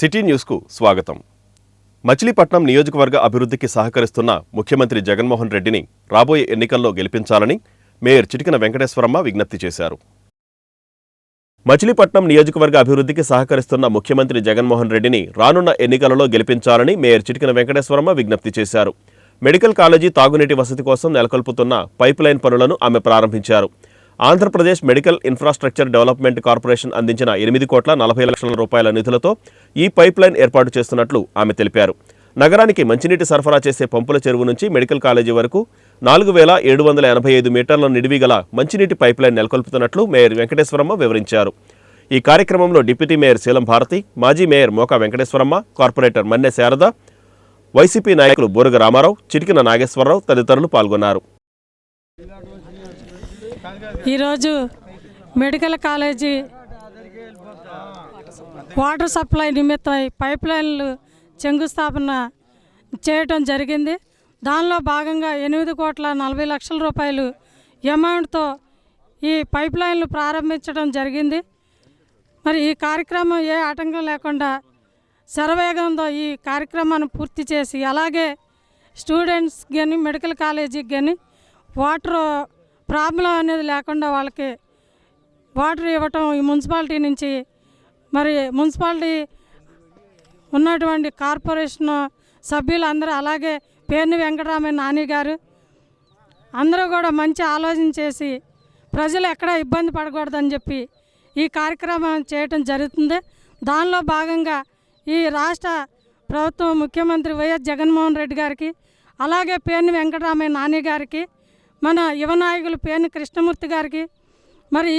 City న్యూస్కు స్వాగతం. మచిలీపట్నం నియోజకవర్గ అభివృద్ధికి సహకరిస్తున్న ముఖ్యమంత్రి జగన్మోహన్ రెడ్డిని రాబోయే ఎన్నికల్లో గెలిపించాలని మేయర్ చిటికెన వెంకటేశ్వరమ్మ విజ్ఞప్తి చేశారు. మచిలీపట్నం నియోజకవర్గ అభివృద్ధికి సహకరిస్తున్న ముఖ్యమంత్రి జగన్మోహన్ రెడ్డిని రానున్న ఎన్నికలలో గెలిపించాలని మేయర్ చిటికెన వెంకటేశ్వరమ్మ విజ్ఞప్తి చేశారు. మెడికల్ కాలేజీ తాగునీటి వసతి కోసం నెలకొల్పుతున్న పైప్లైన్ పనులను ఆమె ప్రారంభించారు. Andhra Pradesh medical infrastructure development corporation అందించిన 8,40,00,000 రూపాయల నిధులతో ఈ పైప్లైన్ ఏర్పాటు చేస్తున్నట్లు ఆమె తెలిపారు. నగరానికి మంచినీటి సరఫరా చేసే పంపుల చెరువు నుంచి మెడికల్ కాలేజీ వరకు 4,785 మీటర్ల నిడివి గల మంచినీటి పైప్లైన్ నెలకొల్పుతున్నట్లు మేయర్ వెంకటేశ్వరమ్మ వివరించారు. ఈ కార్యక్రమంలో డిప్యూటీ మేయర్ శీలం భారతి, మాజీ మేయర్ మోకా వెంకటేశ్వరమ్మ, కార్పొరేటర్ మన్నె శారద, వైసీపీ నాయకులు బూరగ రామారావు, చిటికెన నాగేశ్వరరావు తదితరులు పాల్గొన్నారు. ఈరోజు మెడికల్ కాలేజీ వాటర్ సప్లై నిమిత్తం పైప్లైన్లు శంకుస్థాపన చేయటం జరిగింది. దానిలో భాగంగా 8,40,00,000 రూపాయలు అమౌంట్తో ఈ పైప్లైన్లు ప్రారంభించడం జరిగింది. మరి ఈ కార్యక్రమం ఏ ఆటంకం లేకుండా శరవేగంతో ఈ కార్యక్రమాన్ని పూర్తి చేసి, అలాగే స్టూడెంట్స్కి కానీ మెడికల్ కాలేజీకి కానీ వాటర్ ప్రాబ్లం అనేది లేకుండా వాళ్ళకి వాటర్ ఇవ్వటం ఈ మున్సిపాలిటీ నుంచి, మరి మున్సిపాలిటీ ఉన్నటువంటి కార్పొరేషన్ సభ్యులందరూ, అలాగే పేర్ని వెంకటరామయ్య నాని గారు అందరూ కూడా మంచి ఆలోచన చేసి ప్రజలు ఎక్కడ ఇబ్బంది పడకూడదని చెప్పి ఈ కార్యక్రమం చేయటం జరుగుతుంది. దానిలో భాగంగా ఈ రాష్ట్ర ప్రభుత్వం ముఖ్యమంత్రి వైఎస్ జగన్మోహన్ రెడ్డి గారికి, అలాగే పేర్ని వెంకటరామయ్య నాని గారికి, మన యువ నాయకులు పేర్ని కృష్ణమూర్తి గారికి, మరి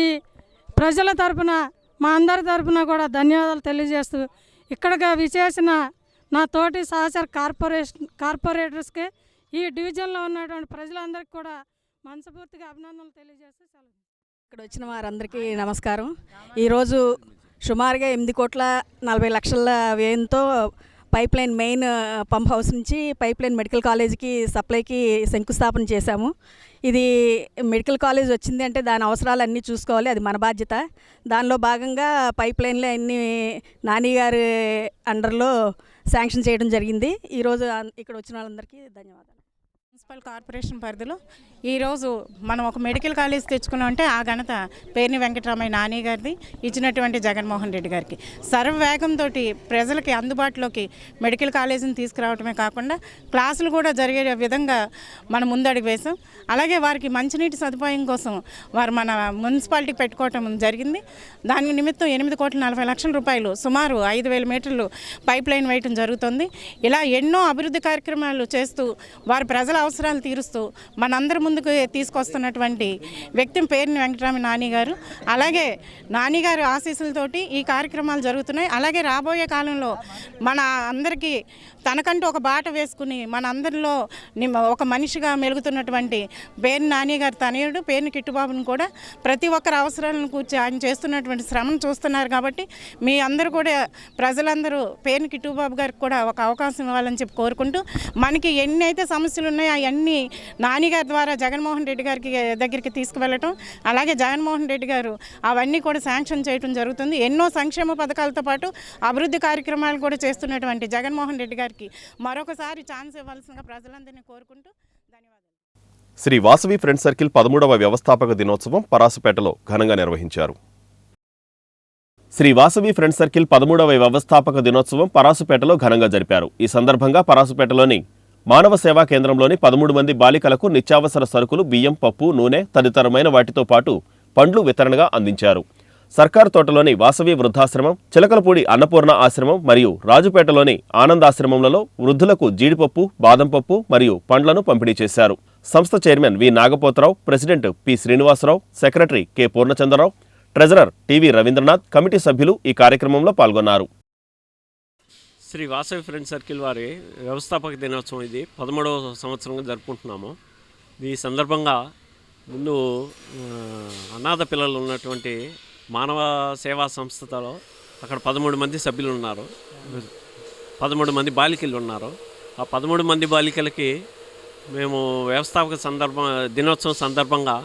ప్రజల తరపున మా అందరి తరపున కూడా ధన్యవాదాలు తెలియజేస్తూ, ఇక్కడగా విచేసిన నా తోటి సహచర కార్పొరేటర్స్కి, ఈ డివిజన్లో ఉన్నటువంటి ప్రజలందరికీ కూడా మనస్ఫూర్తిగా అభినందనలు తెలియజేస్తూ సెలవు. ఇక్కడ వచ్చిన వారందరికీ నమస్కారం. ఈరోజు సుమారుగా 8,40,00,000 వ్యయంతో పైప్లైన్ మెయిన్ పంప్ హౌస్ నుంచి పైప్లైన్ మెడికల్ కాలేజీకి సప్లైకి శంకుస్థాపన చేశాము. ఇది మెడికల్ కాలేజ్ వచ్చింది అంటే దాని అవసరాలు అన్నీ చూసుకోవాలి, అది మన బాధ్యత. దానిలో భాగంగా పైప్లైన్లు అన్నీ నాని గారి అండర్లో శాంక్షన్ చేయడం జరిగింది. ఈరోజు ఇక్కడ వచ్చిన వాళ్ళందరికీ ధన్యవాదాలు. మున్సిపల్ కార్పొరేషన్ పరిధిలో ఈరోజు మనం ఒక మెడికల్ కాలేజ్ తెచ్చుకున్నామంటే ఆ ఘనత పేర్ని వెంకటరామయ్య నాని గారిది, ఇచ్చినటువంటి జగన్మోహన్ రెడ్డి గారికి. సర్వవేగంతో ప్రజలకి అందుబాటులోకి మెడికల్ కాలేజీని తీసుకురావడమే కాకుండా క్లాసులు కూడా జరిగే విధంగా మనం ముందడుగు వేసాం. అలాగే వారికి మంచినీటి సదుపాయం కోసం వారు మన మున్సిపాలిటీ పెట్టుకోవటం జరిగింది. దాని నిమిత్తం 8,40,00,000 రూపాయలు, సుమారు 5,000 మీటర్లు పైప్ లైన్ వేయటం జరుగుతుంది. ఇలా ఎన్నో అభివృద్ధి కార్యక్రమాలు చేస్తూ వారి ప్రజల అవసరాలు తీరుస్తూ మనందరి ముందుకు తీసుకొస్తున్నటువంటి వ్యక్తి పేర్ని వెంకటరామయ్య నాని గారు. అలాగే నాని గారి ఆశీస్సులతోటి ఈ కార్యక్రమాలు జరుగుతున్నాయి. అలాగే రాబోయే కాలంలో మన అందరికీ తనకంటూ ఒక బాట వేసుకుని మన అందరిలో ఒక మనిషిగా మెలుగుతున్నటువంటి పేర్ని నాని గారి తనయుడు పేర్ని కిట్టుబాబుని కూడా ప్రతి ఒక్కరి అవసరాలను కూర్చి ఆయన చేస్తున్నటువంటి శ్రమను చూస్తున్నారు. కాబట్టి మీ అందరూ కూడా ప్రజలందరూ పేర్ని కిట్టుబాబు గారికి కూడా ఒక అవకాశం ఇవ్వాలని చెప్పి కోరుకుంటూ, మనకి ఎన్ని అయితే సమస్యలు ఉన్నాయో అవన్నీ నాని గారి ద్వారా జగన్మోహన్ రెడ్డి గారికి దగ్గరికి తీసుకువెళ్ళటం, అలాగే జగన్మోహన్ రెడ్డి గారు అవన్నీ కూడా శాంక్షన్ చేయడం జరుగుతుంది. ఎన్నో సంక్షేమ పథకాలతో పాటు అభివృద్ధి కార్యక్రమాలు కూడా చేస్తున్నటువంటి జగన్మోహన్ రెడ్డి గారికి మరొకసారి ఛాన్స్ ఇవ్వాల్సిందిగా ప్రజలందరినీ కోరుకుంటూ ధన్యవాదాలు. శ్రీ వాసవి ఫ్రెండ్ సర్కిల్ 13వ వ్యవస్థాపక దినోత్సవం పరాసుపేటలో ఘనంగా నిర్వహించారు. శ్రీ వాసవి ఫ్రెండ్ సర్కిల్ 13వ వ్యవస్థాపక దినోత్సవం పరాసుపేటలో ఘనంగా జరిపారు. ఈ సందర్భంగా పరాసుపేటలోని మానవ సేవా కేంద్రంలోని 13 మంది బాలికలకు నిత్యావసర సరుకులు, బియ్యం, పప్పు, నూనె తదితరమైన వాటితో పాటు పండ్లు వితరణగా అందించారు. సర్కారు తోటలోని వాసవి వృద్ధాశ్రమం, చిలకలపూడి అన్నపూర్ణ ఆశ్రమం మరియు రాజుపేటలోని ఆనందాశ్రమంలలో వృద్ధులకు జీడిపప్పు, బాదం పప్పు మరియు పండ్లను పంపిణీ చేశారు. సంస్థ chairman V Nagapotharao, president P Srinivasarao, secretary K Purnachandrarao, treasurer TV Ravindranath, committee సభ్యులు ఈ కార్యక్రమంలో పాల్గొన్నారు. శ్రీ వాసవి ఫ్రెండ్ సర్కిల్ వారి వ్యవస్థాపక దినోత్సవం ఇది 13వ సంవత్సరంగా జరుపుకుంటున్నాము. ఈ సందర్భంగా ముందు అనాథ పిల్లలు ఉన్నటువంటి మానవ సేవా సంస్థలో అక్కడ 13 మంది సభ్యులు ఉన్నారు, 13 మంది బాలికలు ఉన్నారు. ఆ 13 మంది బాలికలకి మేము వ్యవస్థాపక దినోత్సవం సందర్భంగా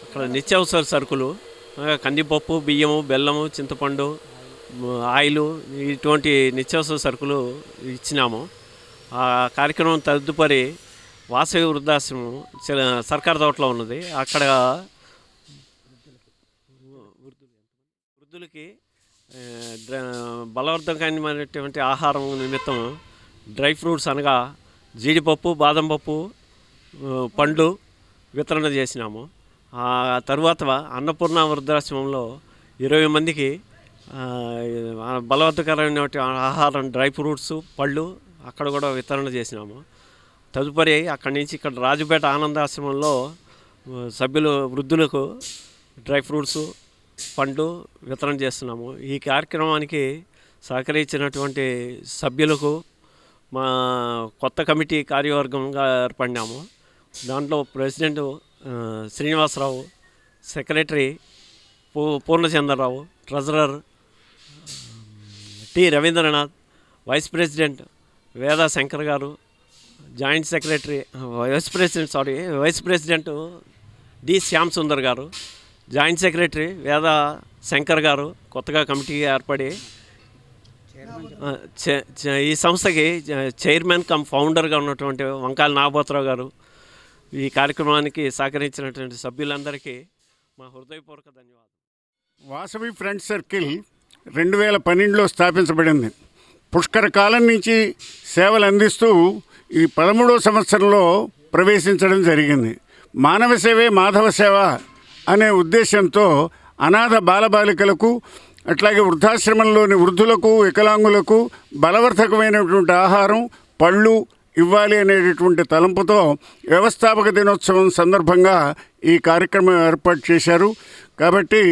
అక్కడ నిత్యావసర సరుకులు, కందిపప్పు, బియ్యము, బెల్లము, చింతపండు, ఆయిలు ఇటువంటి నిత్యావసర సరుకులు ఇచ్చినాము. ఆ కార్యక్రమం తదుపరి వాసవి వృద్ధాశ్రమం సర్కార్ తోటలో ఉన్నది. అక్కడ వృద్ధులకి బలవర్ధకమైనటువంటి ఆహారం నిమిత్తం డ్రై ఫ్రూట్స్ అనగా జీడిపప్పు, బాదం పప్పు, పండ్లు వితరణ చేసినాము. ఆ తరువాత అన్నపూర్ణ వృద్ధాశ్రమంలో 20 మందికి బలవర్ధకరమైన ఆహారం డ్రై ఫ్రూట్స్, పళ్ళు అక్కడ కూడా వితరణ చేసినాము. తదుపరి అక్కడి నుంచి ఇక్కడ రాజుపేట ఆనందాశ్రమంలో సభ్యులు వృద్ధులకు డ్రై ఫ్రూట్స్, పండ్లు వితరణ చేస్తున్నాము. ఈ కార్యక్రమానికి సహకరించినటువంటి సభ్యులకు మా కొత్త కమిటీ కార్యవర్గంగా ఏర్పడినాము. దాంట్లో president Srinivasarao, secretary Purnachandrarao, treasurer T Ravindranath, vice president Veda Shankar garu, joint secretary vice president D Shyam Sundar garu, joint secretary వేదా శంకర్ గారు కొత్తగా కమిటీ ఏర్పడి ఈ సంస్థకి చైర్మన్ కమ్ ఫౌండర్గా ఉన్నటువంటి వంకాల నాగోత్రావు గారు, ఈ కార్యక్రమానికి సహకరించినటువంటి సభ్యులందరికీ మా హృదయపూర్వక ధన్యవాదాలు. వాసవి ఫ్రెండ్స్ సర్కిల్ 2012లో స్థాపించబడింది. పుష్కర కాలం నుంచి సేవలు అందిస్తూ ఈ 13వ సంవత్సరంలో ప్రవేశించడం జరిగింది. మానవ సేవే మాధవ సేవ అనే ఉద్దేశంతో అనాథ బాలబాలికలకు, అట్లాగే వృద్ధాశ్రమంలోని వృద్ధులకు, వికలాంగులకు బలవర్ధకమైనటువంటి ఆహారం, పళ్ళు ఇవ్వాలి అనేటటువంటి తలంపుతో వ్యవస్థాపక దినోత్సవం సందర్భంగా ఈ కార్యక్రమం ఏర్పాటు చేశారు. కాబట్టి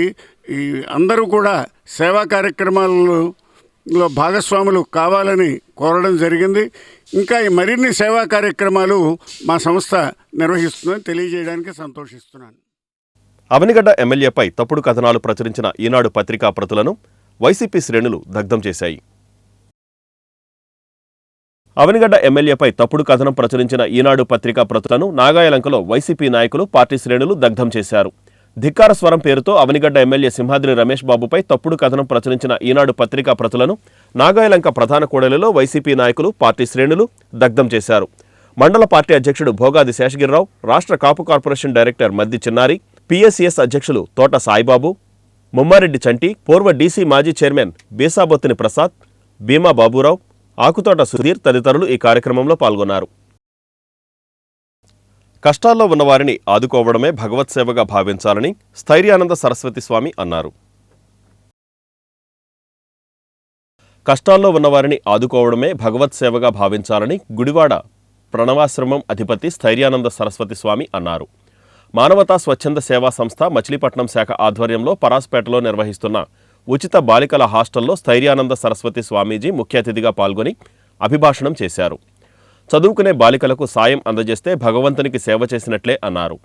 ఈ అందరూ కూడా సేవా కార్యక్రమాలలో భాగస్వాములు కావాలని కోరడం జరిగింది. ఇంకా ఈ మరిన్ని సేవా కార్యక్రమాలు మా సంస్థ నిర్వహిస్తుందని తెలియజేయడానికి సంతోషిస్తున్నాను. అవనిగడ్డ ఎమ్మెల్యేపై తప్పుడు కథనాలు ప్రచురించిన ఈనాడు పత్రికా ప్రతులను వైసీపీ శ్రేణులు దగ్ధం చేశాయి. అవనిగడ్డ ఎమ్మెల్యేపై తప్పుడు కథనం ప్రచురించిన ఈనాడు పత్రికా ప్రతులను నాగాయలంకలో వైసీపీ నాయకులు, పార్టీ శ్రేణులు దగ్ధం చేశారు. ధిక్కార స్వరం పేరుతో అవనిగడ్డ ఎమ్మెల్యే సింహాద్రి రమేష్ బాబుపై తప్పుడు కథనం ప్రచురించిన ఈనాడు పత్రికా ప్రతులను నాగాయలంక ప్రధాన కూడలిలో వైసీపీ నాయకులు, పార్టీ శ్రేణులు దగ్ధం చేశారు. మండల పార్టీ అధ్యక్షుడు భోగాది శేషగిరిరావు, రాష్ట్ర కాపు కార్పొరేషన్ డైరెక్టర్ మద్ది చిన్నారి, పిఎస్సిఎస్ అధ్యక్షులు తోట సాయిబాబు, ముమ్మారెడ్డి చంటి, పూర్వ డీసీ మాజీ చైర్మన్ బీసాబొత్తిని ప్రసాద్, భీమా బాబురావు, ఆకుతోట సుధీర్ తదితరులు ఈ కార్యక్రమంలో పాల్గొన్నారు. కష్టాల్లో ఉన్నవారిని ఆదుకోవడమే భగవత్ సేవగా భావించాలని స్థైర్యానంద సరస్వతి స్వామి అన్నారు. కష్టాల్లో ఉన్నవారిని ఆదుకోవడమే భగవత్ సేవగా భావించాలని గుడివాడ ప్రణవాశ్రమం అధిపతి స్థైర్యానంద సరస్వతి స్వామి అన్నారు. మానవతా స్వచ్ఛంద సేవా సంస్థ మచిలీపట్నం శాఖ ఆధ్వర్యంలో పరాస్పేటలో నిర్వహిస్తున్న ఉచిత బాలికల హాస్టల్లో స్థైర్యానంద సరస్వతి స్వామీజీ ముఖ్య అతిథిగా పాల్గొని అభిభాషణం చేశారు. చదువుకునే బాలికలకు సాయం అందజేస్తే భగవంతునికి సేవ చేసినట్లే అన్నారు.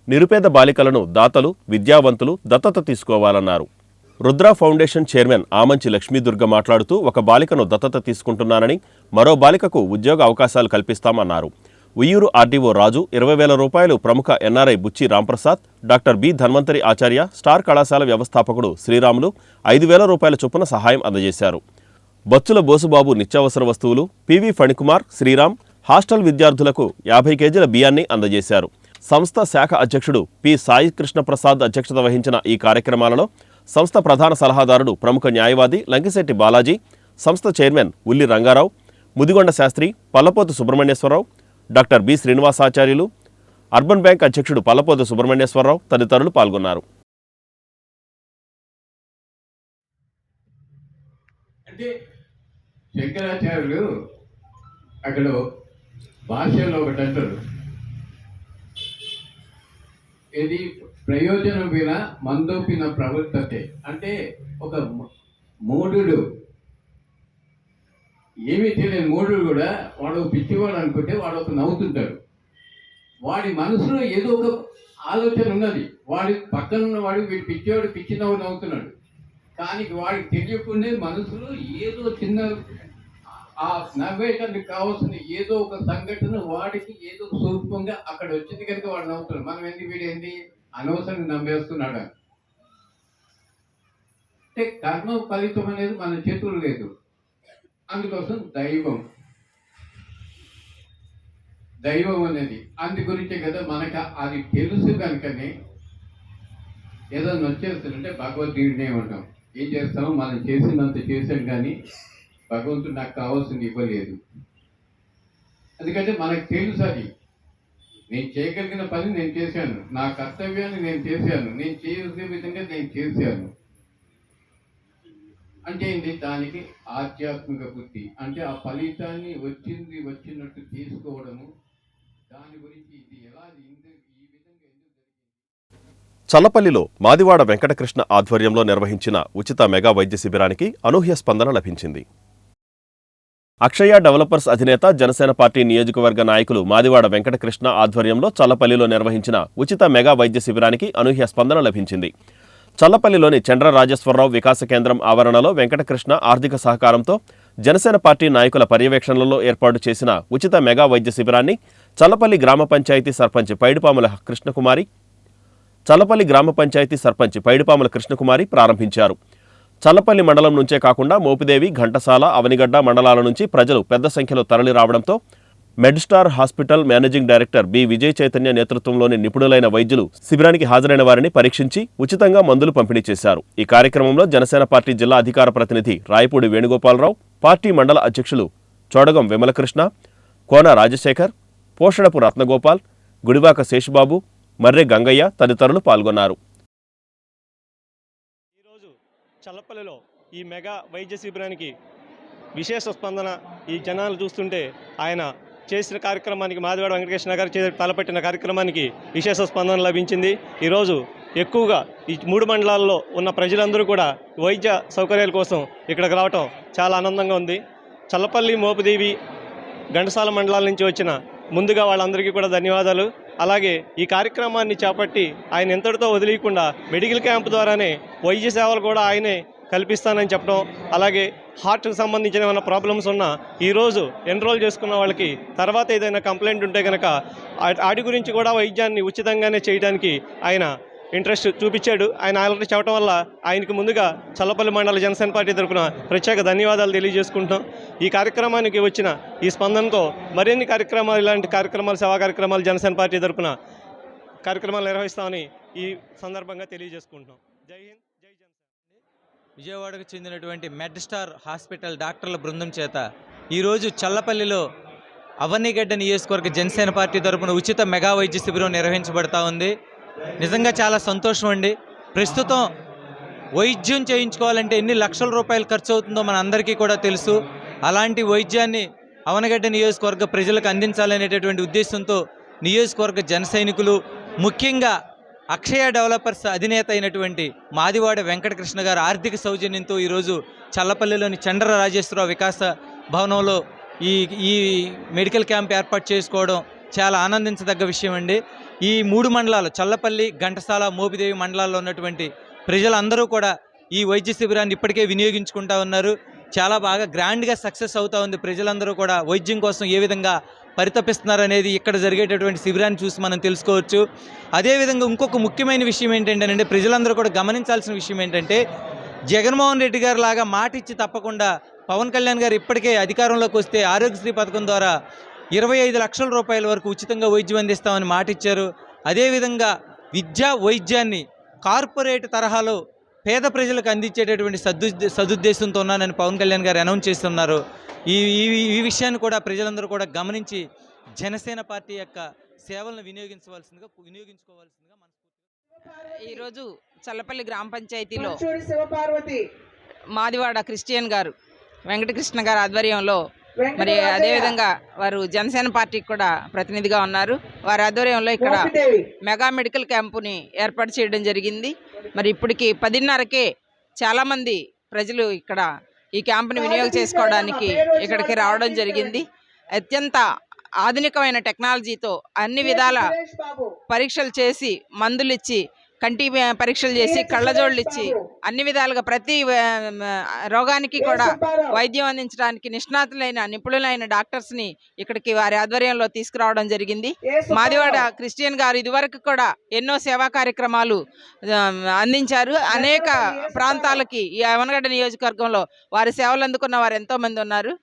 నిరుపేద బాలికలను దాతలు, విద్యావంతులు దత్తత తీసుకోవాలన్నారు. రుద్ర ఫౌండేషన్ చైర్మన్ ఆమంచి లక్ష్మీదుర్గ మాట్లాడుతూ ఒక బాలికను దత్తత తీసుకుంటున్నానని, మరో బాలికకు ఉద్యోగ అవకాశాలు కల్పిస్తామన్నారు. ఉయ్యూరు ఆర్డీఓ రాజు 20,000 రూపాయలు ప్రముఖ ఎన్ఆర్ఐ బుచ్చి రాంప్రసాద్, డాక్టర్ బి ధన్వంతరి ఆచార్య, స్టార్ కళాశాల వ్యవస్థాపకుడు శ్రీరాములు 5,000 రూపాయల చొప్పున సహాయం అందజేశారు. బొచ్చుల బోసుబాబు నిత్యావసర వస్తువులు, పివి ఫణికుమార్, శ్రీరామ్ హాస్టల్ విద్యార్థులకు 50 కేజీల బియ్యాన్ని అందజేశారు. సంస్థ శాఖ అధ్యక్షుడు పి సాయి కృష్ణప్రసాద్ అధ్యక్షత వహించిన ఈ కార్యక్రమాలలో సంస్థ ప్రధాన సలహాదారుడు, ప్రముఖ న్యాయవాది లంకిశెట్టి బాలాజీ, సంస్థ chairman Ulli Rangarao, Mudigonda Sastri, Pallapothu Subrahmanyeswararao, doctor B Srinivasacharyulu, urban bank అధ్యక్షుడు పల్లపోతు సుబ్రహ్మణ్యేశ్వరరావు తదితరులు పాల్గొన్నారు. అంటే శంకరాచార్యులు అక్కడ భాషలో ఒకటి అంటారు, ఇది ప్రయోజనం విన మందోపిన ప్రవర్తతే. అంటే ఒక మూఢుడు, ఏమీ తెలియని మూఢుడు కూడా వాడు పిచ్చివాడు అనుకుంటే వాడు ఒక నవ్వుతుంటాడు. వాడి మనసులో ఏదో ఒక ఆలోచన ఉన్నది, వాడి పక్కన ఉన్నవాడు వీడు పిచ్చివాడు పిచ్చి నవ్వుతున్నాడు, కానీ వాడికి తెలియకుండా మనసులో ఏదో చిన్న ఆ నవ్వేటానికి కావాల్సిన ఏదో ఒక సంఘటన వాడికి ఏదో సూక్ష్మంగా అక్కడ వచ్చింది కనుక వాడు నవ్వుతున్నాడు. మనం ఏంది వీడు ఏంది అనవసరంగా నమ్మేస్తున్నాడు. అంటే కర్మ ఫలితం అనేది మన చేతులు లేదు. అందుకోసం దైవం అనేది అందు గురించే కదా మనకు అది తెలుసు కనుకనే ఏదైనా వచ్చేస్తుందంటే భగవద్గీతనే ఉంటాం. ఏం చేస్తామో మనం చేసినంత చేసాం, కానీ భగవంతుడు నాకు కావాల్సింది ఇవ్వలేదు. ఎందుకంటే మనకు తెలుసు అది నేను చేయగలిగిన పని నేను చేశాను, నా కర్తవ్యాన్ని నేను చేశాను, నేను చేసే విధంగా నేను చేశాను. అంటే ఏంటి, దానికి ఆధ్యాత్మిక బుద్ధి అంటే ఆ ఫలితాన్ని వచ్చినట్టు తీసుకోవడము. దాని గురించి ఇది ఎలా ఈ విధంగా ఎందుకు జరిగింది. చల్లపల్లిలో మాదివాడ వెంకటకృష్ణ ఆధ్వర్యంలో నిర్వహించిన ఉచిత మెగా వైద్య శిబిరానికి అనూహ్య స్పందన లభించింది. అక్షయ డెవలపర్స్ అధినేత జనసేన పార్టీ నియోజకవర్గ నాయకులు మాదివాడ వెంకటకృష్ణ ఆధ్వర్యంలో చల్లపల్లిలో నిర్వహించిన ఉచిత మెగా వైద్య శిబిరానికి అనూహ్య స్పందన లభించింది. చల్లపల్లిలోని చండ్ర రాజేశ్వరరావు వికాస కేంద్రం ఆవరణలో వెంకటకృష్ణ ఆర్థిక సహకారంతో జనసేన పార్టీ నాయకుల పర్యవేక్షణలో ఏర్పాటు చేసిన ఉచిత మెగా వైద్య శిబిరాన్ని చల్లపల్లి గ్రామ పంచాయతీ సర్పంచ్ పైడిపాముల కృష్ణకుమారి ప్రారంభించారు. చల్లపల్లి మండలం నుంచే కాకుండా మోపిదేవి, ఘంటసాల, అవనిగడ్డ మండలాల నుంచి ప్రజలు పెద్ద సంఖ్యలో తరలి రావడంతో Medstar hospital managing director B Vijay Chaitanya నేతృత్వంలోని నిపుణులైన వైద్యులు శిబిరానికి హాజరైన వారిని పరీక్షించి ఉచితంగా మందులు పంపిణీ చేశారు. ఈ కార్యక్రమంలో జనసేన పార్టీ జిల్లా అధికార ప్రతినిధి రాయపూడి వేణుగోపాలరావు, పార్టీ మండల అధ్యక్షులు చోడగం విమలకృష్ణ, కోన రాజశేఖర్, పోషణపు రత్నగోపాల్, గుడివాక శేషుబాబు, మర్రె గంగయ్య తదితరులు పాల్గొన్నారు. ఈరోజు చల్లపల్లిలో ఈ మెగా వైద్య శిబిరానికి విశేష స్పందన. ఈ జనాలు చూస్తుంటే ఆయన చేసిన కార్యక్రమానికి, మాదివాడ వెంకటకృష్ణ గారు తలపెట్టిన కార్యక్రమానికి విశేష స్పందన లభించింది. ఈరోజు ఎక్కువగా ఈ 3 మండలాల్లో ఉన్న ప్రజలందరూ కూడా వైద్య సౌకర్యాల కోసం ఇక్కడికి రావటం చాలా ఆనందంగా ఉంది. చల్లపల్లి, మోపుదేవి, ఘంటసాల మండలాల నుంచి వచ్చిన ముందుగా వాళ్ళందరికీ కూడా ధన్యవాదాలు. అలాగే ఈ కార్యక్రమాన్ని చేపట్టి ఆయన ఎంతటితో వదిలేయకుండా మెడికల్ క్యాంప్ ద్వారానే వైద్య సేవలు కూడా ఆయనే కల్పిస్తానని చెప్పడం, అలాగే హార్ట్కి సంబంధించిన ఏమైనా ప్రాబ్లమ్స్ ఉన్నా ఈరోజు ఎన్రోల్ చేసుకున్న వాళ్ళకి తర్వాత ఏదైనా కంప్లైంట్ ఉంటే కనుక వాటి గురించి కూడా వైద్యాన్ని ఉచితంగానే చేయడానికి ఆయన ఇంట్రెస్ట్ చూపించాడు. ఆయన ఆల్రెడీ చెప్పడం వల్ల ఆయనకు ముందుగా చల్లపల్లి మండల జనసేన పార్టీ తరఫున ప్రత్యేక ధన్యవాదాలు తెలియజేసుకుంటున్నాం. ఈ కార్యక్రమానికి వచ్చిన ఈ స్పందనతో మరిన్ని కార్యక్రమాలు, ఇలాంటి కార్యక్రమాలు, సేవా కార్యక్రమాలు జనసేన పార్టీ తరఫున కార్యక్రమాలు నిర్వహిస్తామని ఈ సందర్భంగా తెలియజేసుకుంటున్నాం. జై హింద్, జై జనసేన. విజయవాడకు చెందినటువంటి మెడ్స్టార్ హాస్పిటల్ డాక్టర్ల బృందం చేత ఈరోజు చల్లపల్లిలో అవనిగడ్డ నియోజకవర్గ జనసేన పార్టీ తరఫున ఉచిత మెగా వైద్య శిబిరం నిర్వహించబడతా ఉంది. నిజంగా చాలా సంతోషం అండి. ప్రస్తుతం వైద్యం చేయించుకోవాలంటే ఎన్ని లక్షల రూపాయలు ఖర్చు అవుతుందో మన అందరికీ కూడా తెలుసు. అలాంటి వైద్యాన్ని అవనిగడ్డ నియోజకవర్గ ప్రజలకు అందించాలనేటటువంటి ఉద్దేశంతో నియోజకవర్గ జన సైనికులు, ముఖ్యంగా అక్షయ డెవలపర్స్ అధినేత అయినటువంటి మాదివాడ వెంకటకృష్ణ గారు ఆర్థిక సౌజన్యంతో ఈరోజు చల్లపల్లిలోని చండ్ర రాజేశ్వరరావు వికాస భవనంలో ఈ మెడికల్ క్యాంప్ ఏర్పాటు చేసుకోవడం చాలా ఆనందించదగ్గ విషయం అండి. ఈ 3 మండలాలు చల్లపల్లి, ఘంటసాల, మోపిదేవి మండలాల్లో ఉన్నటువంటి ప్రజలందరూ కూడా ఈ వైద్య శిబిరాన్ని ఇప్పటికే వినియోగించుకుంటా ఉన్నారు. చాలా బాగా గ్రాండ్గా సక్సెస్ అవుతూ ఉంది. ప్రజలందరూ కూడా వైద్యం కోసం ఏ విధంగా పరితపిస్తున్నారనేది ఇక్కడ జరిగేటటువంటి శిబిరాన్ని చూసి మనం తెలుసుకోవచ్చు. అదేవిధంగా ఇంకొక ముఖ్యమైన విషయం ఏంటంటే ప్రజలందరూ కూడా గమనించాల్సిన విషయం ఏంటంటే జగన్మోహన్ రెడ్డి గారు లాగా మాట ఇచ్చి తప్పకుండా పవన్ కళ్యాణ్ గారు ఇప్పటికే అధికారంలోకి వస్తే ఆరోగ్యశ్రీ పథకం ద్వారా 25 లక్షల రూపాయల వరకు ఉచితంగా వైద్యం అందిస్తామని మాట ఇచ్చారు. అదేవిధంగా విద్యా వైద్యాన్ని కార్పొరేట్ తరహాలో పేద ప్రజలకు అందించేటటువంటి సదుద్దేశంతో ఉన్నానని పవన్ కళ్యాణ్ గారు అనౌన్స్ చేస్తున్నారు. ఈ విషయాన్ని కూడా ప్రజలందరూ కూడా గమనించి జనసేన పార్టీ యొక్క సేవలను వినియోగించుకోవాల్సిందిగా ఈరోజు చల్లపల్లి గ్రామ పంచాయతీలో మాదివాడ క్రిస్టియన్ గారు వెంకటకృష్ణ గారి ఆధ్వర్యంలో, మరి అదేవిధంగా వారు జనసేన పార్టీకి కూడా ప్రతినిధిగా ఉన్నారు. వారి ఆధ్వర్యంలో ఇక్కడ మెగా మెడికల్ క్యాంపుని ఏర్పాటు చేయడం జరిగింది. మరి ఇప్పటికి 10:30కే చాలామంది ప్రజలు ఇక్కడ ఈ క్యాంపుని వినియోగం చేసుకోవడానికి ఇక్కడికి రావడం జరిగింది. అత్యంత ఆధునికమైన టెక్నాలజీతో అన్ని విధాల పరీక్షలు చేసి మందులు ఇచ్చి కంటి పరీక్షలు చేసి కళ్ళజోళ్ళు ఇచ్చి అన్ని విధాలుగా ప్రతి రోగానికి కూడా వైద్యం అందించడానికి నిపుణులైన డాక్టర్స్ని ఇక్కడికి వారి ఆధ్వర్యంలో తీసుకురావడం జరిగింది. మాదివాడ క్రిస్టియన్ గారు ఇదివరకు కూడా ఎన్నో సేవా కార్యక్రమాలు అందించారు. అనేక ప్రాంతాలకి ఈ అవనగడ్డ నియోజకవర్గంలో వారి సేవలు అందుకున్న వారు ఎంతోమంది ఉన్నారు.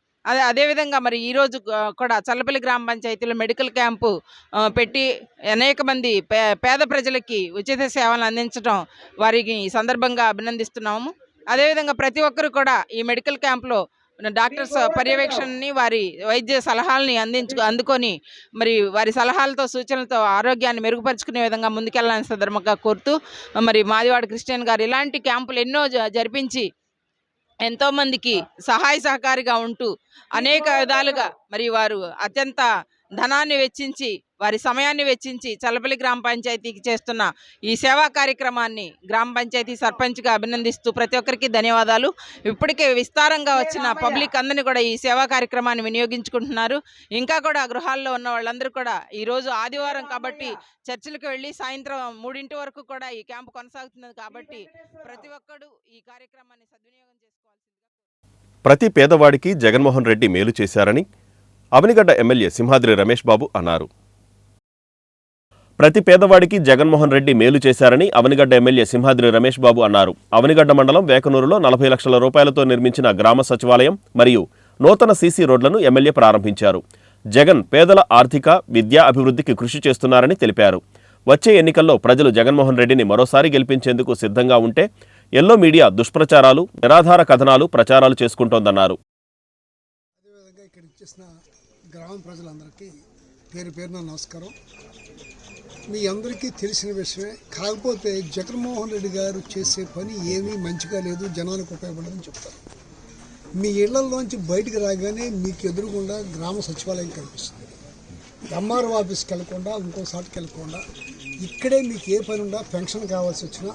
అదేవిధంగా మరి ఈరోజు కూడా చల్లపల్లి గ్రామ పంచాయతీలో మెడికల్ క్యాంపు పెట్టి అనేక మంది పేద ప్రజలకి ఉచిత సేవలు అందించడం వారికి ఈ సందర్భంగా అభినందిస్తున్నాము. అదేవిధంగా ప్రతి ఒక్కరు కూడా ఈ మెడికల్ క్యాంప్లో డాక్టర్స్ పర్యవేక్షణని వారి వైద్య సలహాలని అందుకొని మరి వారి సలహాలతో సూచనలతో ఆరోగ్యాన్ని మెరుగుపరుచుకునే విధంగా ముందుకెళ్లాలని సందర్భంగా కోరుతూ మరి మాదివాడ క్రిస్టియన్ గారు ఇలాంటి క్యాంపులు ఎన్నో జరిపించి ఎంతోమందికి సహాయ సహకారిగా ఉంటూ అనేక విధాలుగా మరి వారు అత్యంత ధనాన్ని వెచ్చించి వారి సమయాన్ని వెచ్చించి చల్లపల్లి గ్రామ పంచాయతీకి చేస్తున్న ఈ సేవా కార్యక్రమాన్ని గ్రామ పంచాయతీ సర్పంచ్గా అభినందిస్తూ ప్రతి ఒక్కరికి ధన్యవాదాలు. ఇప్పటికే విస్తారంగా వచ్చిన పబ్లిక్ అందరినీ కూడా ఈ సేవా కార్యక్రమాన్ని వినియోగించుకుంటున్నారు. ఇంకా కూడా గృహాల్లో ఉన్న వాళ్ళందరూ కూడా ఈరోజు ఆదివారం కాబట్టి చర్చిలకు వెళ్ళి సాయంత్రం 3 వరకు కూడా ఈ క్యాంపు కొనసాగుతున్నది కాబట్టి ప్రతి ఒక్కరు ఈ కార్యక్రమాన్ని సద్వినియోగం చేసుకోవాల్సిందిగా. ప్రతి పేదవాడికి జగన్మోహన్ రెడ్డి మేలు చేశారని అవనిగడ్డ ఎమ్మెల్యే సింహాద్రి రమేష్ బాబు అన్నారు. ప్రతి పేదవాడికి జగన్మోహన్ రెడ్డి మేలు చేశారని అవనిగడ్డ ఎమ్మెల్యే సింహాద్రి రమేష్ బాబు అన్నారు. అవనిగడ్డ మండలం వేకనూరులో 40 లక్షల రూపాయలతో నిర్మించిన గ్రామ సచివాలయం మరియు నూతన సీసీ రోడ్లను ఎమ్మెల్యే ప్రారంభించారు. జగన్ పేదల ఆర్థిక విద్యా అభివృద్ధికి కృషి చేస్తున్నారని తెలిపారు. వచ్చే ఎన్నికల్లో ప్రజలు జగన్మోహన్ రెడ్డిని మరోసారి గెలిపించేందుకు సిద్ధంగా ఉంటే ఎల్లో మీడియా దుష్ప్రచారాలు, నిరాధార కథనాలు ప్రచారాలు చేసుకుంటోందన్నారు. గ్రామ ప్రజలందరికీ పేరు పేరున నమస్కారం. మీ అందరికీ తెలిసిన విషయమే, కాకపోతే జగన్మోహన్ రెడ్డి గారు చేసే పని ఏమీ మంచిగా లేదు, జనానికి ఉపయోగపడదని చెప్తారు. మీ ఇళ్లలోంచి బయటికి రాగానే మీకు ఎదురుగుండా గ్రామ సచివాలయం కనిపిస్తుంది. ఎంఆర్ఓ ఆఫీస్కి వెళ్ళకుండా ఇంకోసాటికి వెళ్ళకుండా ఇక్కడే మీకు ఏ పని ఉన్నా పెన్షన్ కావాల్సి వచ్చినా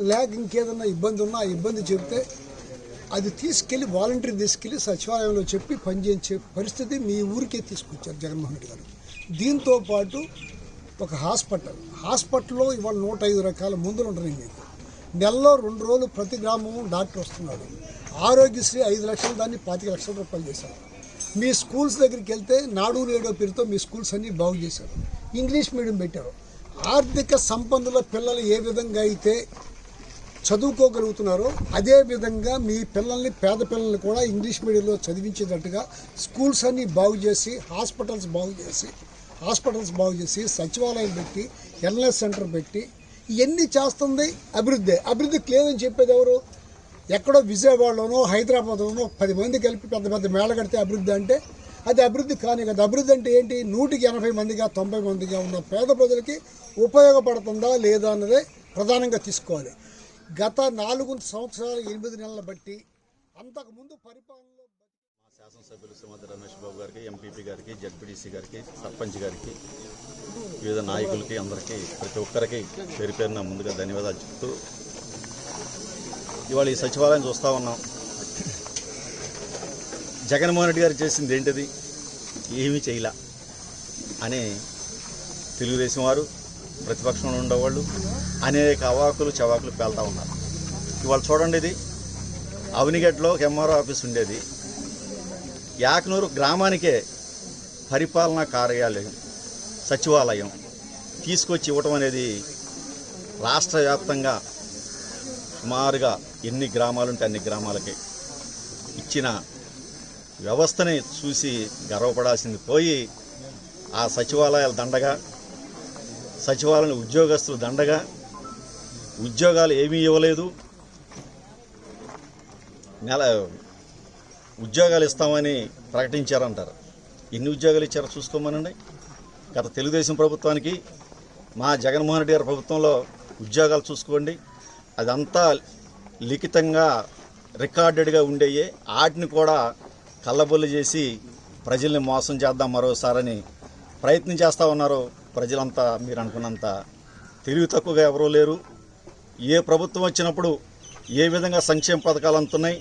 లేక ఇంకేదన్నా ఇబ్బంది ఉన్నా ఆ ఇబ్బంది చెబితే అది తీసుకెళ్ళి వాలంటీర్ తీసుకెళ్ళి సచివాలయంలో చెప్పి పనిచేయించే పరిస్థితి మీ ఊరికే తీసుకొచ్చారు జగన్మోహన్ రెడ్డి గారు. దీంతో పాటు ఒక హాస్పిటల్లో ఇవాళ 105 రకాల మందులు ఉంటున్నాయి. మీకు నెలలో 2 రోజులు ప్రతి గ్రామం డాక్టర్ వస్తున్నాడు. ఆరోగ్యశ్రీ 5 లక్షలు దాన్ని 25 లక్షల రూపాయలు చేశారు. మీ స్కూల్స్ దగ్గరికి వెళ్తే నాడు నేడో పేరుతో మీ స్కూల్స్ అన్నీ బాగు చేశారు. ఇంగ్లీష్ మీడియం పెట్టారు. ఆర్థిక సంపన్నుల పిల్లలు ఏ విధంగా అయితే చదువుకోగలుగుతున్నారో అదేవిధంగా మీ పిల్లల్ని పేద పిల్లల్ని కూడా ఇంగ్లీష్ మీడియంలో చదివించేటట్టుగా స్కూల్స్ అన్నీ బాగు చేసి హాస్పిటల్స్ బాగు చేసి సచివాలయం పెట్టి ఎల్ఎస్ సెంటర్ పెట్టి ఇవన్నీ చేస్తుంది అభివృద్ధికి లేదని చెప్పేది ఎవరు? ఎక్కడో విజయవాడలోనో హైదరాబాద్లోనో 10 మంది కలిపి పెద్ద మేళ కడితే అభివృద్ధి అంటే అది అభివృద్ధి కాని కదా. అభివృద్ధి అంటే ఏంటి? 100కి 80 మందిగా 90 మందిగా ఉన్న పేద ప్రజలకి ఉపయోగపడుతుందా లేదా అన్నదే ప్రధానంగా తీసుకోవాలి. గత 4 సంవత్సరాలు 8 నెలల బట్టి అంతకుముందు పరిపాలనలో శాసనసభ్యులు సింహాద్రి రమేష్ బాబు గారికి, ఎంపీపీ గారికి, జడ్పీటీసీ గారికి, సర్పంచ్ గారికి, వివిధ నాయకులకి అందరికీ ప్రతి ఒక్కరికి పేరు పేరున ముందుగా ధన్యవాదాలు చెప్తూ ఇవాళ ఈ సచివాలయం చూస్తూ ఉన్నాం. జగన్మోహన్ రెడ్డి గారు చేసింది ఏంటిది? ఏమీ చేయలా అని తెలుగుదేశం వారు, ప్రతిపక్షంలో ఉండేవాళ్ళు అనేక అవాకులు చవాకులు పేలుతూ ఉన్నారు. ఇవాళ చూడండి, ఇది అవనిగడ్డలో ఒక ఎంఆర్ఓ ఆఫీస్ ఉండేది. యాకనూరు గ్రామానికే పరిపాలనా కార్యాలయం సచివాలయం తీసుకొచ్చి ఇవ్వటం అనేది రాష్ట్ర వ్యాప్తంగా సుమారుగా ఎన్ని గ్రామాలుంటే అన్ని గ్రామాలకి ఇచ్చిన వ్యవస్థని చూసి గర్వపడాల్సింది పోయి ఆ సచివాలయాల దండగా, సచివాలయ ఉద్యోగస్తులు దండగా, ఉద్యోగాలు ఏమీ ఇవ్వలేదు. ఉద్యోగాలు ఇస్తామని ప్రకటించారంటారు. ఎన్ని ఉద్యోగాలు ఇచ్చారో చూసుకోమనండి. గత తెలుగుదేశం ప్రభుత్వానికి మా జగన్మోహన్ రెడ్డి గారి ప్రభుత్వంలో ఉద్యోగాలు చూసుకోండి. అదంతా లిఖితంగా రికార్డెడ్గా ఉండేయే. వాటిని కూడా కళ్ళబొల్లి చేసి ప్రజల్ని మోసం చేద్దాం మరోసారని ప్రయత్నం చేస్తూ ఉన్నారు. ప్రజలంతా మీరు అనుకున్నంత తెలివి తక్కువగా ఎవరూ లేరు. ఏ ప్రభుత్వం వచ్చినప్పుడు ఏ విధంగా సంక్షేమ పథకాలు అందుతున్నాయి,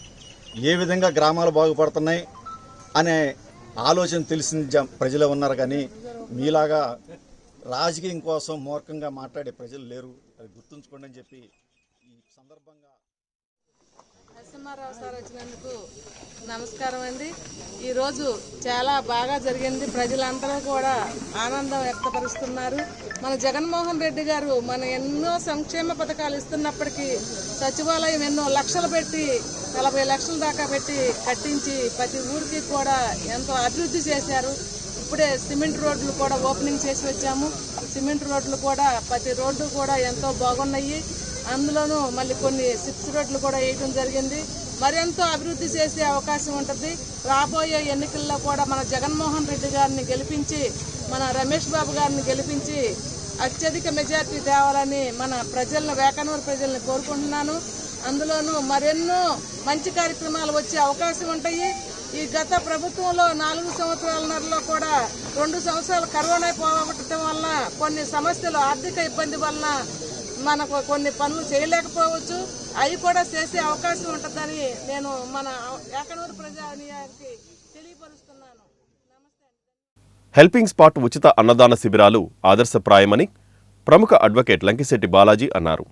ఏ విధంగా గ్రామాలు బాగుపడుతున్నాయి అనే ఆలోచన తెలిసిన ప్రజలే ఉన్నారు. కానీ మీలాగా రాజకీయం కోసం మూర్ఖంగా మాట్లాడే ప్రజలు లేరు. అది గుర్తుంచుకోండి అని చెప్పి ఈ సందర్భంగా నరసింహారావు సార్ వచ్చినందుకు నమస్కారం అండి. ఈరోజు చాలా బాగా జరిగింది. ప్రజలందరూ కూడా ఆనందం వ్యక్తపరుస్తున్నారు. మన జగన్మోహన్ రెడ్డి గారు మన ఎన్నో సంక్షేమ పథకాలు ఇస్తున్నప్పటికీ సచివాలయం ఎన్నో లక్షలు పెట్టి 40 లక్షల దాకా పెట్టి కట్టించి ప్రతి ఊరికి కూడా ఎంతో అభివృద్ధి చేశారు. ఇప్పుడే సిమెంట్ రోడ్లు కూడా ఓపెనింగ్ చేసి వచ్చాము. సిమెంట్ రోడ్లు కూడా ప్రతి రోడ్డు కూడా ఎంతో బాగున్నాయి. అందులోనూ మళ్ళీ కొన్ని 6 రోడ్లు కూడా వేయడం జరిగింది. మరెంతో అభివృద్ధి చేసే అవకాశం ఉంటుంది. రాబోయే ఎన్నికల్లో కూడా మన జగన్మోహన్ రెడ్డి గారిని గెలిపించి, మన రమేష్ బాబు గారిని గెలిపించి అత్యధిక మెజార్టీ తేవాలని మన ప్రజలను, వేకనూరు ప్రజల్ని కోరుకుంటున్నాను. అందులోనూ మరెన్నో మంచి కార్యక్రమాలు వచ్చే అవకాశం ఉంటాయి. ఈ గత ప్రభుత్వంలో 4 సంవత్సరాలన్నరలో కూడా 2 సంవత్సరాలు కరోనా పోగొట్టడం వలన కొన్ని సమస్యలు, ఆర్థిక ఇబ్బంది వలన మనకు కొన్ని పనులు చేయలేకపోవచ్చు. అవి కూడా చేసే అవకాశం ఉంటుందని నేను మన ఏకనూరు ప్రజానీయానికి తెలియపరుస్తున్నాను. హెల్పింగ్ స్పాట్ ఉచిత అన్నదాన శిబిరాలు ఆదర్శప్రాయమని ప్రముఖ అడ్వకేట్ లంకిశెట్టి బాలాజీ అన్నారు.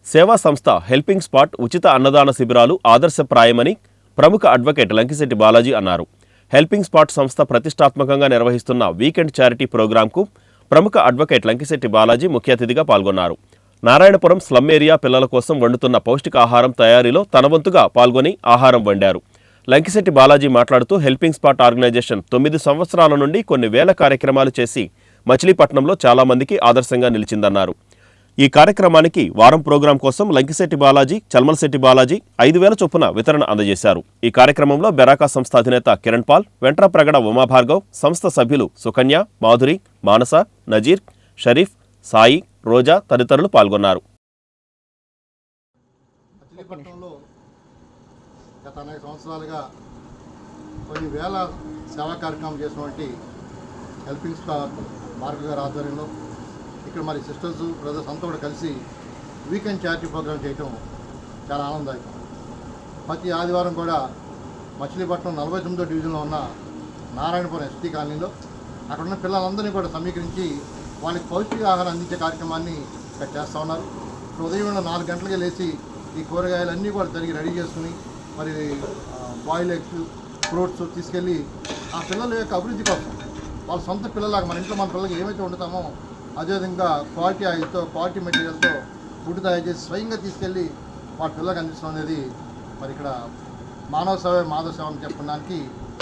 సేవా సంస్థ హెల్పింగ్ స్పాట్ ఉచిత అన్నదాన శిబిరాలు ఆదర్శప్రాయమని ప్రముఖ అడ్వకేట్ లంకిశెట్టి బాలాజీ అన్నారు. హెల్పింగ్ స్పాట్ సంస్థ ప్రతిష్టాత్మకంగా నిర్వహిస్తున్న వీకెండ్ చారిటీ ప్రోగ్రాంకు ప్రముఖ అడ్వకేట్ లంకిశెట్టి బాలాజీ ముఖ్య అతిథిగా పాల్గొన్నారు. నారాయణపురం స్లమ్ ఏరియా పిల్లల కోసం వండుతున్న పౌష్టికాహారం తయారీలో తన వంతుగా పాల్గొని ఆహారం వండారు. లంకిశెట్టి బాలాజీ మాట్లాడుతూ హెల్పింగ్ స్పాట్ ఆర్గనైజేషన్ 9 సంవత్సరాల నుండి కొన్ని వేల కార్యక్రమాలు చేసి మచిలీపట్నంలో చాలా మందికి ఆదర్శంగా నిలిచిందన్నారు. ఈ కార్యక్రమానికి వారం ప్రోగ్రాం కోసం లంకిశెట్టి బాలాజీ, చల్మలశెట్టి బాలాజీ 5,000 చొప్పున వితరణ అందజేశారు. ఈ కార్యక్రమంలో బెరాకా సంస్థ అధినేత కిరణ్ పాల్, వెంట్రప్రగడ ఉమాభార్గవ్, సంస్థ సభ్యులు సుకన్య, మాధురి, మానస, నజీర్, షరీఫ్, సాయి, రోజా తదితరులు పాల్గొన్నారు. మచిలీపట్నంలో గత అనేక సంవత్సరాలుగా కొన్ని వేల సేవా కార్యక్రమం చేసినటువంటి హెల్పింగ్ స్పాట్ భార్గవ్ గారి ఆధ్వర్యంలో ఇక్కడ మరి సిస్టర్స్, బ్రదర్స్ అంతా కూడా కలిసి వీకెండ్ చారిటీ ప్రోగ్రామ్ చేయటం చాలా ఆనందదాయకం. ప్రతి ఆదివారం కూడా మచిలీపట్నం 49వ డివిజన్లో ఉన్న నారాయణపురం ఎస్టీ కాలనీలో అక్కడ ఉన్న పిల్లలందరినీ కూడా సమీకరించి వాళ్ళకి పౌష్టికాహారం అందించే కార్యక్రమాన్ని ఇక్కడ చేస్తూ ఉన్నారు. ఉదయం 4 గంటలకే లేచి ఈ కూరగాయలన్నీ కూడా జరిగి రెడీ చేసుకుని మరి బాయిల్ ఎగ్స్, ఫ్రూట్స్ తీసుకెళ్ళి ఆ పిల్లల యొక్క అభివృద్ధి కోసం వాళ్ళ సొంత పిల్లలాగా మన ఇంట్లో మన పిల్లలకి ఏమైతే వండుతామో అదేవిధంగా క్వాలిటీ ఆయిల్తో, క్వాలిటీ మెటీరియల్తో ఫుడ్ తయారు చేసి స్వయంగా తీసుకెళ్ళి వాళ్ళ పిల్లలకు అందించడం అనేది మరి ఇక్కడ మానవ సేవ మాధవ సేవ అని చెప్పడానికి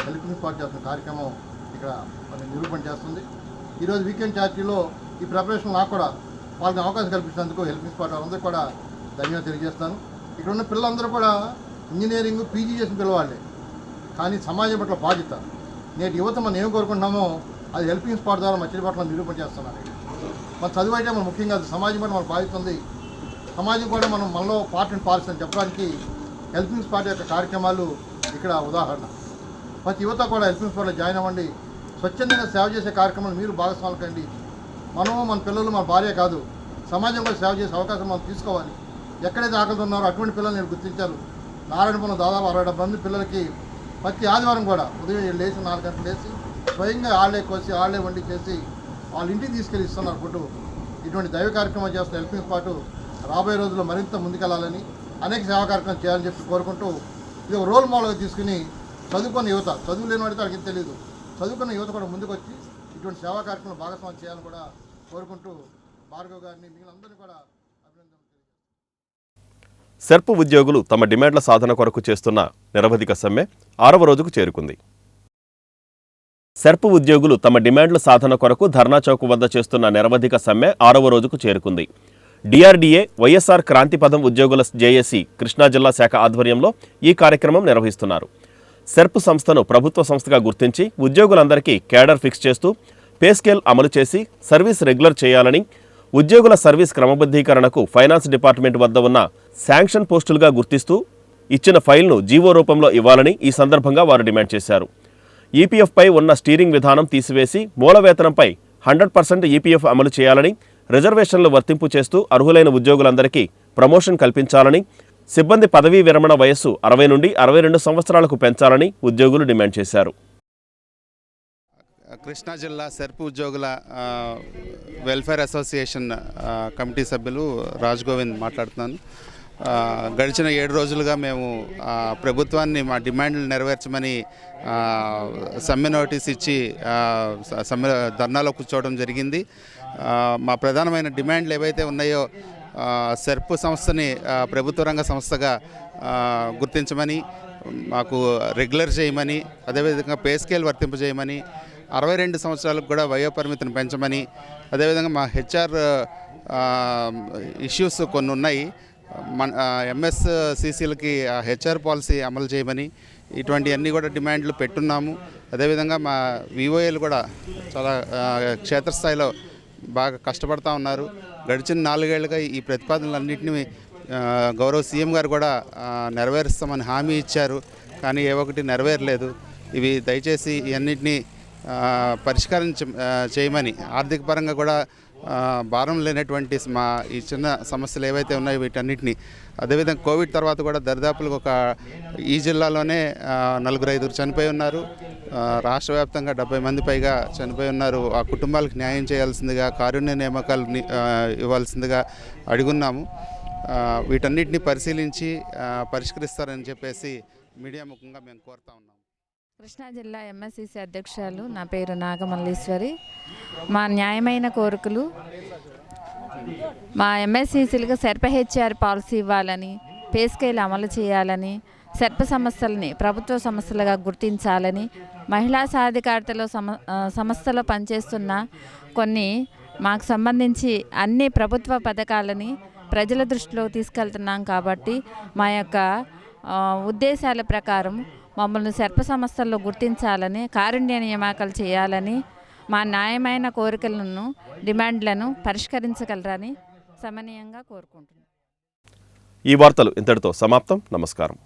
హెల్పింగ్ స్పాట్ చేస్తున్న కార్యక్రమం ఇక్కడ మరి నిరూపణ చేస్తుంది. ఈరోజు వీకెండ్ చారిటీలో ఈ ప్రిపరేషన్ నాకు కూడా వాళ్ళకి అవకాశం కల్పించినందుకు హెల్పింగ్ స్పాట్ వాళ్ళందరూ కూడా ధన్యవాదాలు తెలియజేస్తాను. ఇక్కడ ఉన్న పిల్లలందరూ కూడా ఇంజనీరింగ్, పీజీ చేసిన పిల్లవాళ్ళే, కానీ సమాజం పట్ల బాధ్యత. నేటి యువత మనం ఏం కోరుకుంటున్నామో అది హెల్పింగ్ స్పాట్ ద్వారా మచిలీపట్నంలో నిరూపణ చేస్తున్నారు. మన చదువు అయితే మనం ముఖ్యంగా సమాజం పట్ల మన బాధ్యత ఉంది. సమాజం కూడా మనలో పార్ట్ అండ్ పార్ట్స్ అని చెప్పడానికి హెల్పింగ్ స్పాట్ యొక్క కార్యక్రమాలు ఇక్కడ ఉదాహరణ. ప్రతి యువత కూడా హెల్పింగ్ స్పాట్లో జాయిన్ అవ్వండి. స్వచ్ఛందంగా సేవ చేసే కార్యక్రమాలు మీరు భాగస్వాములు కండి. మనము, మన పిల్లలు, మన భార్య కాదు, సమాజం కూడా సేవ చేసే అవకాశం మనం తీసుకోవాలి. ఎక్కడైతే ఆకలితో ఉన్నారో అటువంటి పిల్లలు నేను గుర్తించారు. నారాయణపురం దాదాపు 60-70 మంది పిల్లలకి ప్రతి ఆదివారం కూడా ఉదయం లేచి 4 గంటలు లేచి స్వయంగా ఆళ్లే కోసి, ఆళ్లే వండి చేసి వాళ్ళ ఇంటికి తీసుకెళ్ళి ఇస్తున్నారు ఫుడ్. ఇటువంటి దైవ కార్యక్రమాలు చేస్తున్న హెల్పింగ్ స్పాట్ రాబోయే రోజుల్లో మరింత ముందుకెళ్లాలని, అనేక సేవా కార్యక్రమాలు చేయాలని చెప్పి కోరుకుంటూ ఇది ఒక రోల్ మోడల్గా తీసుకుని చదువుకున్న యువత, చదువు లేని వాడితే వాళ్ళకి తెలియదు, చదువుకున్న యువత కూడా ముందుకు వచ్చి ఇటువంటి సేవా కార్యక్రమాలు భాగస్వామ్యం చేయాలని కూడా కోరుకుంటూ భార్గవ్ గారిని మిగిలినందరినీ కూడా అభినందనలు. సెర్ప్ ఉద్యోగులు తమ డిమాండ్ల సాధన కొరకు చేస్తున్న నిరవధిక సమ్మె 6వ రోజుకు చేరుకుంది. సెర్ప్ ఉద్యోగులు తమ డిమాండ్ల సాధన కొరకు ధర్నా చౌక్ వద్ద చేస్తున్న నిరవధిక సమ్మె 6వ రోజుకు చేరుకుంది. డిఆర్డీఏ, వైఎస్ఆర్ క్రాంతిపథం ఉద్యోగుల జేఏసీ కృష్ణా జిల్లా శాఖ ఆధ్వర్యంలో ఈ కార్యక్రమం నిర్వహిస్తున్నారు. సెర్ప్ సంస్థను ప్రభుత్వ సంస్థగా గుర్తించి ఉద్యోగులందరికీ క్యాడర్ ఫిక్స్ చేస్తూ పే స్కేల్ అమలు చేసి సర్వీస్ రెగ్యులర్ చేయాలని, ఉద్యోగుల సర్వీస్ క్రమబద్ధీకరణకు ఫైనాన్స్ డిపార్ట్మెంట్ వద్ద ఉన్న శాంక్షన్ పోస్టులుగా గుర్తిస్తూ ఇచ్చిన ఫైల్ను జీవో రూపంలో ఇవ్వాలని ఈ సందర్భంగా వారు డిమాండ్ చేశారు. ఈపీఎఫ్పై ఉన్న స్టీరింగ్ విధానం తీసివేసి మూల వేతనంపై 100% ఈపీఎఫ్ అమలు చేయాలని, రిజర్వేషన్లు వర్తింపు చేస్తూ అర్హులైన ఉద్యోగులందరికీ ప్రమోషన్ కల్పించాలని, సిబ్బంది పదవీ విరమణ వయస్సు 60 నుండి 62 సంవత్సరాలకు పెంచాలని ఉద్యోగులు డిమాండ్ చేశారు. కృష్ణా జిల్లా సెర్పు ఉద్యోగుల వెల్ఫేర్ అసోసియేషన్ కమిటీ సభ్యులు రాజ్ గోవింద్ మాట్లాడుతున్నాను. గడిచిన 7 రోజులుగా మేము ప్రభుత్వాన్ని మా డిమాండ్లు నెరవేర్చమని సమ్మె నోటీస్ ఇచ్చి సమ్మె ధర్నాలో కూర్చోవడం జరిగింది. మా ప్రధానమైన డిమాండ్లు ఏవైతే ఉన్నాయో సెర్పు సంస్థని ప్రభుత్వ రంగ సంస్థగా గుర్తించమని, మాకు రెగ్యులర్ చేయమని, అదేవిధంగా పే స్కేల్ వర్తింపజేయమని, 62 సంవత్సరాలకు కూడా వయోపరిమితిని పెంచమని, అదేవిధంగా మా హెచ్ఆర్ ఇష్యూస్ కొన్ని ఉన్నాయి, మన ఎంఎస్సిసిలకి హెచ్ఆర్ పాలసీ అమలు చేయమని, ఇటువంటివన్నీ కూడా డిమాండ్లు పెట్టున్నాము. అదేవిధంగా మా విఓఏలు కూడా చాలా క్షేత్రస్థాయిలో బాగా కష్టపడుతూ ఉన్నారు. గడిచిన 4 ఏళ్ళుగా ఈ ప్రతిపాదనలన్నింటినీ గౌరవ సీఎం గారు కూడా నెరవేరుస్తామని హామీ ఇచ్చారు, కానీ ఏ ఒక్కటి నెరవేరలేదు. ఇవి దయచేసి ఇవన్నింటినీ చేయమని, ఆర్థిక పరంగా కూడా భారం లేనటువంటి మా ఈ చిన్న సమస్యలు ఏవైతే ఉన్నాయో వీటన్నిటిని, అదేవిధంగా కోవిడ్ తర్వాత కూడా దరిదాపులకు ఈ జిల్లాలోనే 4-5 చనిపోయి ఉన్నారు. రాష్ట్ర వ్యాప్తంగా 70 మంది పైగా చనిపోయి ఉన్నారు. ఆ కుటుంబాలకు న్యాయం చేయాల్సిందిగా, కారుణ్య నియామకాలు ఇవ్వాల్సిందిగా అడుగున్నాము. వీటన్నిటిని పరిశీలించి పరిష్కరిస్తారని చెప్పేసి మీడియా ముఖంగా మేము కోరుతా ఉన్నాము. కృష్ణా జిల్లా ఎంఎస్సిసి అధ్యక్షురాలు, నా పేరు నాగమల్లీశ్వరి. మా న్యాయమైన కోరికలు, మా ఎంఎస్సిసిలకు సెర్ప హెచ్ఆర్ పాలసీ ఇవ్వాలని, పే స్కేల్ అమలు చేయాలని, సెర్ప సంస్థలని ప్రభుత్వ సంస్థలుగా గుర్తించాలని, మహిళా సాధికారతలో సంస్థలో పనిచేస్తున్న కొన్ని మాకు సంబంధించి అన్ని ప్రభుత్వ పథకాలని ప్రజల దృష్టిలో తీసుకెళ్తున్నాం కాబట్టి మా యొక్క ఉద్దేశాల ప్రకారం మమ్మల్ని సెర్ప సంస్థల్లో గుర్తించాలని, కారుణ్య నియామకాలు చేయాలని, మా న్యాయమైన కోరికలను, డిమాండ్లను పరిష్కరించగలరని సమనీయంగా కోరుకుంటున్నాను. ఈ వార్తలు ఇంతటితో సమాప్తం. నమస్కారం.